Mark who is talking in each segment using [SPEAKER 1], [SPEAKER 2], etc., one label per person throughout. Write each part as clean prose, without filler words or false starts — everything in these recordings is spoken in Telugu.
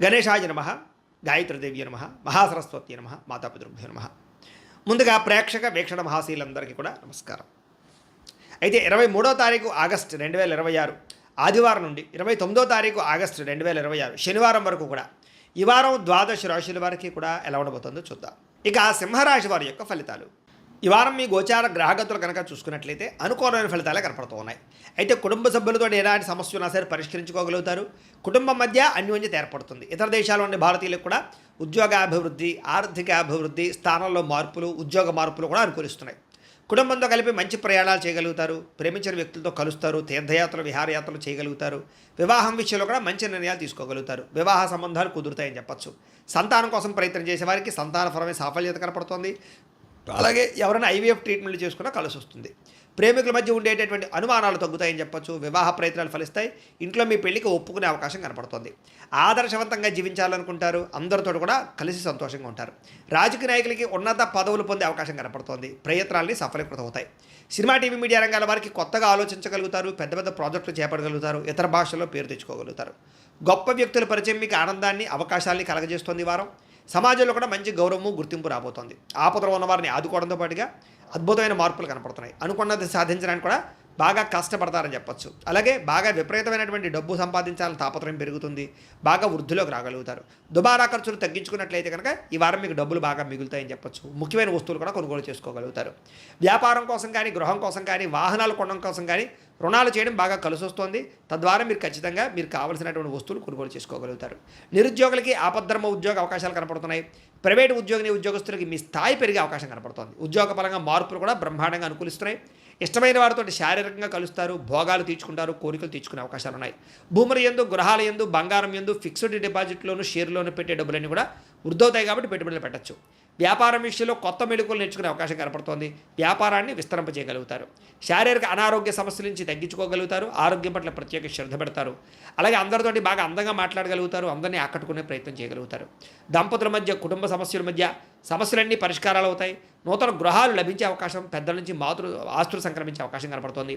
[SPEAKER 1] గణేశాయ నమః, గాయత్రీదేవి నమః, మహాసరస్వతి నమః, మాతాపితృభ్యో నమః. ముందుగా ప్రేక్షక వీక్షణ మహాశీలందరికీ కూడా నమస్కారం. అయితే 23వ తారీఖు ఆగస్టు 2026 ఆదివారం నుండి 29వ తారీఖు ఆగస్టు 2026 శనివారం వరకు కూడా ఈ వారం ద్వాదశ రాశుల వారికి కూడా ఎలా ఉండబోతుందో చూద్దాం. ఇక సింహరాశి వారి యొక్క ఫలితాలు. ఈ వారం మీ గోచార గ్రహగతులు కనుక చూసుకున్నట్లయితే అనుకూలమైన ఫలితాలే కనపడుతూ ఉన్నాయి. అయితే కుటుంబ సభ్యులతో ఎలాంటి సమస్య ఉన్నా సరే పరిష్కరించుకోగలుగుతారు. కుటుంబం మధ్య అన్యోన్యత ఏర్పడుతుంది. ఇతర దేశాల్లో ఉండే భారతీయులకు కూడా ఉద్యోగాభివృద్ధి, ఆర్థిక అభివృద్ధి, స్థానంలో మార్పులు, ఉద్యోగ మార్పులు కూడా అనుకూలిస్తున్నాయి. కుటుంబంతో కలిపి మంచి ప్రయాణాలు చేయగలుగుతారు. ప్రేమించిన వ్యక్తులతో కలుస్తారు. తీర్థయాత్రలు, విహారయాత్రలు చేయగలుగుతారు. వివాహం విషయంలో కూడా మంచి నిర్ణయాలు తీసుకోగలుగుతారు. వివాహ సంబంధాలు కుదురుతాయని చెప్పచ్చు. సంతానం కోసం ప్రయత్నం చేసే వారికి సంతానపరమైన సాఫల్యత కనపడుతోంది. అలాగే ఎవరైనా ఐవీఎఫ్ ట్రీట్మెంట్లు చేసుకున్నా కలిసి వస్తుంది. ప్రేమికుల మధ్య ఉండేటటువంటి అనుమానాలు తగ్గుతాయని చెప్పచ్చు. వివాహ ప్రయత్నాలు ఫలిస్తాయి. ఇంట్లో మీ పెళ్లికి ఒప్పుకునే అవకాశం కనపడుతుంది. ఆదర్శవంతంగా జీవించాలనుకుంటారు. అందరితో కూడా కలిసి సంతోషంగా ఉంటారు. రాజకీయ నాయకులకి ఉన్నత పదవులు పొందే అవకాశం కనపడుతోంది. ప్రయత్నాలని సఫలీకృతం అవుతాయి. సినిమా, టీవీ, మీడియా రంగాల వారికి కొత్తగా ఆలోచించగలుగుతారు. పెద్ద పెద్ద ప్రాజెక్టులు చేపట్టగలుగుతారు. ఇతర భాషల్లో పేరు తెచ్చుకోగలుగుతారు. గొప్ప వ్యక్తుల పరిచయం మీకు ఆనందాన్ని, అవకాశాలని కలగజేస్తుంది. ఈ వారం సమాజంలో కూడా మంచి గౌరవము, గుర్తింపు రాబోతోంది. ఆపదలో ఉన్న వారిని ఆదుకోవడంతో పాటుగా అద్భుతమైన మార్పులు కనపడుతున్నాయి. అనుకున్నది సాధించడానికి కూడా బాగా కష్టపడతారని చెప్పచ్చు. అలాగే బాగా విపరీతమైనటువంటి డబ్బు సంపాదించాలని తాపత్రయం పెరుగుతుంది. బాగా వృద్ధిలోకి రాగలుగుతారు. దుబారా ఖర్చులు తగ్గించుకున్నట్లయితే కనుక ఈ వారం మీకు డబ్బులు బాగా మిగులుతాయని చెప్పచ్చు. ముఖ్యమైన వస్తువులు కూడా కొనుగోలు చేసుకోగలుగుతారు. వ్యాపారం కోసం కానీ, గృహం కోసం కానీ, వాహనాలు కొనడం కోసం కానీ రుణాలు చేయడం బాగా కలిసి వస్తుంది. తద్వారా మీరు ఖచ్చితంగా మీరు కావలసినటువంటి వస్తువులు కొనుగోలు చేసుకోగలుగుతారు. నిరుద్యోగులకి ఆపద్ధర్మ ఉద్యోగ అవకాశాలు కనపడుతున్నాయి. ప్రైవేటు ఉద్యోగస్తులకి మీ స్థాయి పెరిగే అవకాశం కనపడుతుంది. ఉద్యోగపరంగా మార్పులు కూడా బ్రహ్మాండంగా అనుకూలిస్తున్నాయి. ఇష్టమైన వారితో శారీరకంగా కలుస్తారు. భోగాలు తీర్చుకుంటారు. కోరికలు తీర్చుకునే అవకాశాలు ఉన్నాయి. భూముల యందు, గృహాల యందు, బంగారం యందు, ఫిక్స్డ్ డిపాజిట్లోను, షేర్లోను పెట్టే డబ్బులన్నీ కూడా వృద్ధవుతాయి కాబట్టి పెట్టుబడులు పెట్టచ్చు. వ్యాపారం విషయంలో కొత్త మెళుకులు నేర్చుకునే అవకాశం కనపడుతోంది. వ్యాపారాన్ని విస్తరింపజేయగలుగుతారు. శారీరక అనారోగ్య సమస్యల నుంచి తగ్గించుకోగలుగుతారు. ఆరోగ్యం పట్ల ప్రత్యేక శ్రద్ధ పెడతారు. అలాగే అందరితోటి బాగా అందంగా మాట్లాడగలుగుతారు. అందరినీ ఆకట్టుకునే ప్రయత్నం చేయగలుగుతారు. దంపతుల మధ్య, కుటుంబ సమస్యల మధ్య సమస్యలన్నీ పరిష్కారాలు అవుతాయి. నూతన గృహాలు లభించే అవకాశం, పెద్దల నుంచి ఆస్తులు సంక్రమించే అవకాశం కనపడుతుంది.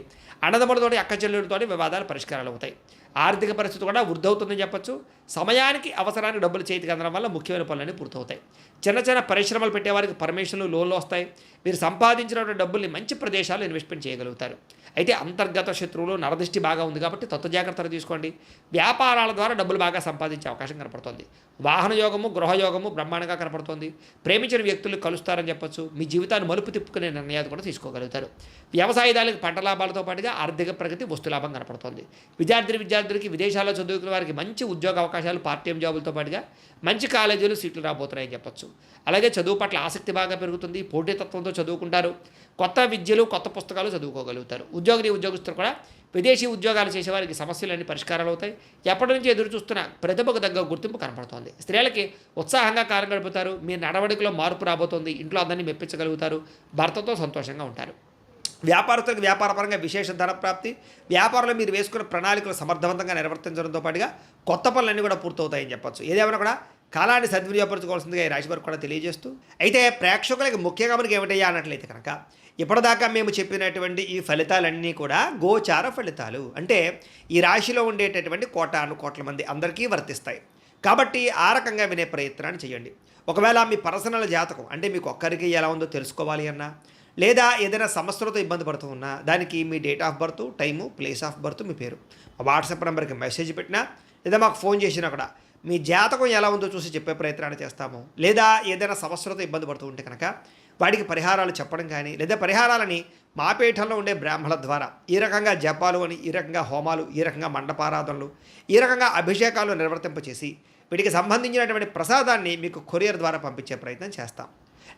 [SPEAKER 1] అన్నదమ్ములతోటి, అక్క చెల్లెలతోటి వివాదాలు పరిష్కారాలు అవుతాయి. ఆర్థిక పరిస్థితి కూడా వృద్ధవుతుందని చెప్పచ్చు. సమయానికి, అవసరానికి డబ్బులు చేతికి అందడం వల్ల ముఖ్యమైన పనులన్నీ పూర్తవుతాయి. చిన్న చిన్న పరిశ్రమలు పెట్టేవారికి పర్మిషన్లు, లోన్లు వస్తాయి. మీరు సంపాదించినటువంటి డబ్బుల్ని మంచి ప్రదేశాల్లో ఇన్వెస్ట్మెంట్ చేయగలుగుతారు. అయితే అంతర్గత శత్రువులు, నరదృష్టి బాగా ఉంది కాబట్టి తత్వ జాగ్రత్తలు తీసుకోండి. వ్యాపారాల ద్వారా డబ్బులు బాగా సంపాదించే అవకాశం కనపడుతుంది. వాహన యోగము, గృహయోగము బ్రహ్మాండంగా కనపడుతుంది. ప్రేమించిన వ్యక్తులు కలుస్తారని చెప్పచ్చు. మీ జీవితాన్ని మలుపు తిప్పుకునే నిర్ణయాలు కూడా తీసుకోగలుగుతారు. వ్యవసాయదారులకు పంట లాభాలతో పాటుగా ఆర్థిక ప్రగతి, వస్తు లాభం కనపడుతుంది. విద్యార్థులకి విదేశాల్లో చదువుకునే వారికి మంచి ఉద్యోగ అవకాశాలు, పార్ట్ టైం జాబులతో పాటుగా మంచి కాలేజీలు, సీట్లు రాబోతున్నాయని చెప్పచ్చు. అలాగే చదువు పట్ల ఆసక్తి బాగా పెరుగుతుంది. పోటీతత్వంతో చదువుకుంటారు. కొత్త విద్యలు, కొత్త పుస్తకాలు చదువుకోగలుగుతారు. ఉద్యోగస్తులు కూడా విదేశీ ఉద్యోగాలు చేసేవారికి సమస్యలన్నీ పరిష్కారాలు అవుతాయి. ఎప్పటి నుంచి ఎదురు చూస్తున్న ప్రతిభకు తగ్గ గుర్తింపు కనపడుతోంది. స్త్రీలకి ఉత్సాహంగా కాలం గడుపుతారు. మీ నడవడికలో మార్పు రాబోతోంది. ఇంట్లో అందరినీ మెప్పించగలుగుతారు. భర్తతో సంతోషంగా ఉంటారు. వ్యాపారస్తులకు వ్యాపారపరంగా విశేష ధన ప్రాప్తి. వ్యాపారంలో మీరు వేసుకున్న ప్రణాళికలు సమర్థవంతంగా నిర్వర్తించడంతో పాటుగా కొత్త పనులన్నీ కూడా పూర్తవుతాయని చెప్పచ్చు. ఏదేమైనా కూడా కాలాన్ని సద్వినియోగపరచుకోవాల్సిందిగా ఈ రాశి వారికి కూడా తెలియజేస్తూ, అయితే ప్రేక్షకులకి ముఖ్యంగా మనకి ఏమిటయ్యా అన్నట్లయితే కనుక ఇప్పటిదాకా మేము చెప్పినటువంటి ఈ ఫలితాలన్నీ కూడా గోచార ఫలితాలు. అంటే ఈ రాశిలో ఉండేటటువంటి కోట్ల మంది అందరికీ వర్తిస్తాయి. కాబట్టి ఆ రకంగా వినే ప్రయత్నాన్ని చేయండి. ఒకవేళ మీ పర్సనల్ జాతకం అంటే మీకు ఒక్కరికి ఎలా ఉందో తెలుసుకోవాలి అన్నా, లేదా ఏదైనా సమస్యలతో ఇబ్బంది పడుతూ ఉన్నా దానికి మీ date of birth, time, place of birth, మీ పేరు వాట్సాప్ నెంబర్కి మెసేజ్ పెట్టినా, లేదా మాకు ఫోన్ చేసినా కూడా మీ జాతకం ఎలా ఉందో చూసి చెప్పే ప్రయత్నాన్ని చేస్తాము. లేదా ఏదైనా సమస్యలతో ఇబ్బంది పడుతూ ఉంటే కనుక వాటికి పరిహారాలు చెప్పడం కానీ, లేదా పరిహారాలని మా పీఠంలో ఉండే బ్రాహ్మణుల ద్వారా ఈ రకంగా జపాలు అని, ఈ రకంగా హోమాలు, ఈ రకంగా మండపారాధనలు, ఈ రకంగా అభిషేకాలు నిర్వర్తింపచేసి వీటికి సంబంధించినటువంటి ప్రసాదాన్ని మీకు కొరియర్ ద్వారా పంపించే ప్రయత్నం చేస్తాం.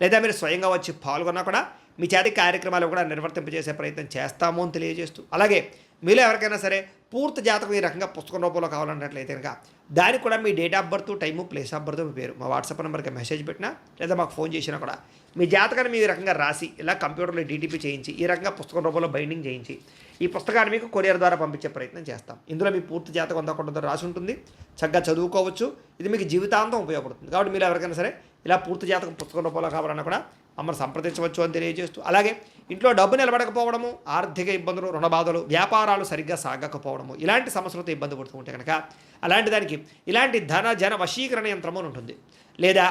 [SPEAKER 1] లేదా మీరు స్వయంగా వచ్చి పాల్గొన్నా కూడా మీ చేతి కార్యక్రమాలు కూడా నిర్వర్తింపజేసే ప్రయత్నం చేస్తాము అని తెలియజేస్తూ, అలాగే మీలో ఎవరికైనా సరే పూర్తి జాతకం ఈ రకంగా పుస్తకం రూపంలో కావాలన్నట్లయితే కనుక దానికి కూడా మీ date of birth, time, place of birth, మీ పేరు మా వాట్సాప్ నెంబర్కి మెసేజ్ పెట్టినా, లేదా మాకు ఫోన్ చేసినా కూడా మీ జాతకాన్ని మీ రకంగా రాసి ఇలా కంప్యూటర్లో డీటీపీ చేయించి ఈ రకంగా పుస్తకం రూపంలో బైండింగ్ చేయించి ఈ పుస్తకాన్ని మీకు కొరియర్ ద్వారా పంపించే ప్రయత్నం చేస్తాం. ఇందులో మీ పూర్తి జాతకం అంతా కూడా రాసి ఉంటుంది. చక్కగా చదువుకోవచ్చు. ఇది మీకు జీవితాంతం ఉపయోగపడుతుంది. కాబట్టి మీరు ఎవరికైనా సరే ఇలా పూర్తి జాతకం పుస్తకం రూపంలో కావాలన్నా కూడా మమ్మల్ని సంప్రదించవచ్చు అని తెలియజేస్తూ, అలాగే ఇంట్లో డబ్బు నిలబడకపోవడము, ఆర్థిక ఇబ్బందులు, రుణ బాధలు, వ్యాపారాలు సరిగ్గా సాగకపోవడము, ఇలాంటి సమస్యలతో ఇబ్బంది పడుతూ ఉంటే కనుక అలాంటి దానికి ఇలాంటి ధన జన వశీకరణ యంత్రము అని ఉంటుంది. లేదా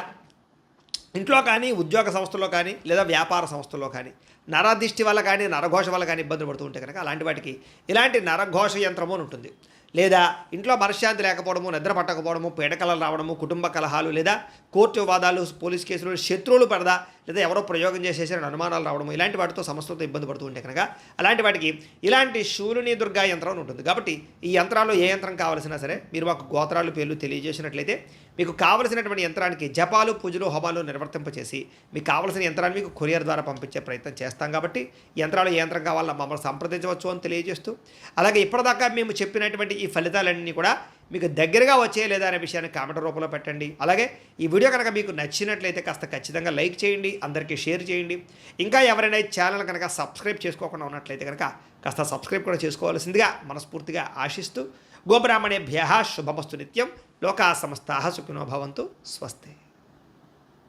[SPEAKER 1] ఇంట్లో కానీ, ఉద్యోగ సంస్థల్లో కానీ, లేదా వ్యాపార సంస్థల్లో కానీ నరదిష్టి వల్ల కానీ, నరఘోష వల్ల కానీ ఇబ్బందులు పడుతూ ఉంటే కనుక అలాంటి వాటికి ఇలాంటి నరఘోష యంత్రము అని ఉంటుంది. లేదా ఇంట్లో మనశ్శాంతి లేకపోవడము, నిద్ర పట్టకపోవడము, పీడకలలు రావడము, కుటుంబ కలహాలు, లేదా కోర్టు వివాదాలు, పోలీస్ కేసులు, శత్రువులు పడదా, లేదా ఎవరో ప్రయోగం చేసేసిన అనుమానాలు రావడము, ఇలాంటి వాటితో సమస్యలతో ఇబ్బంది పడుతూ ఉంటే కనుక అలాంటి వాటికి ఇలాంటి శూలిని దుర్గా యంత్రం అని ఉంటుంది. కాబట్టి ఈ యంత్రాల్లో ఏ యంత్రం కావాల్సినా సరే మీరు మాకు గోత్రాలు పేర్లు తెలియజేసినట్లయితే మీకు కావలసినటువంటి యంత్రానికి జపాలు, పూజలు, హోమాలు నిర్వర్తింపచేసి మీకు కావలసిన యంత్రాన్ని మీకు కొరియర్ ద్వారా పంపించే ప్రయత్నం చేస్తాం. కాబట్టి ఈ యంత్రాలు ఏ యంత్రం కావాలో మమ్మల్ని సంప్రదించవచ్చు అని తెలియజేస్తూ, అలాగే ఇప్పటిదాకా మేము చెప్పినటువంటి ఈ ఫలితాలన్నీ కూడా మీకు దగ్గరగా వచ్చే లేదా అనే విషయాన్ని కామెంట్ రూపంలో పెట్టండి. అలాగే ఈ వీడియో కనుక మీకు నచ్చినట్లయితే కాస్త ఖచ్చితంగా లైక్ చేయండి, అందరికీ షేర్ చేయండి. ఇంకా ఎవరైనా ఈ ఛానల్ కనుక సబ్స్క్రైబ్ చేసుకోకుండా ఉన్నట్లయితే కనుక కాస్త సబ్స్క్రైబ్ కూడా చేసుకోవాల్సిందిగా మనస్ఫూర్తిగా ఆశిస్తూ, గోబ్రాహ్మణేభ్యః శుభమస్తు నిత్యం, లోకా సమస్తాః సుఖినో భవంతు, స్వస్తి.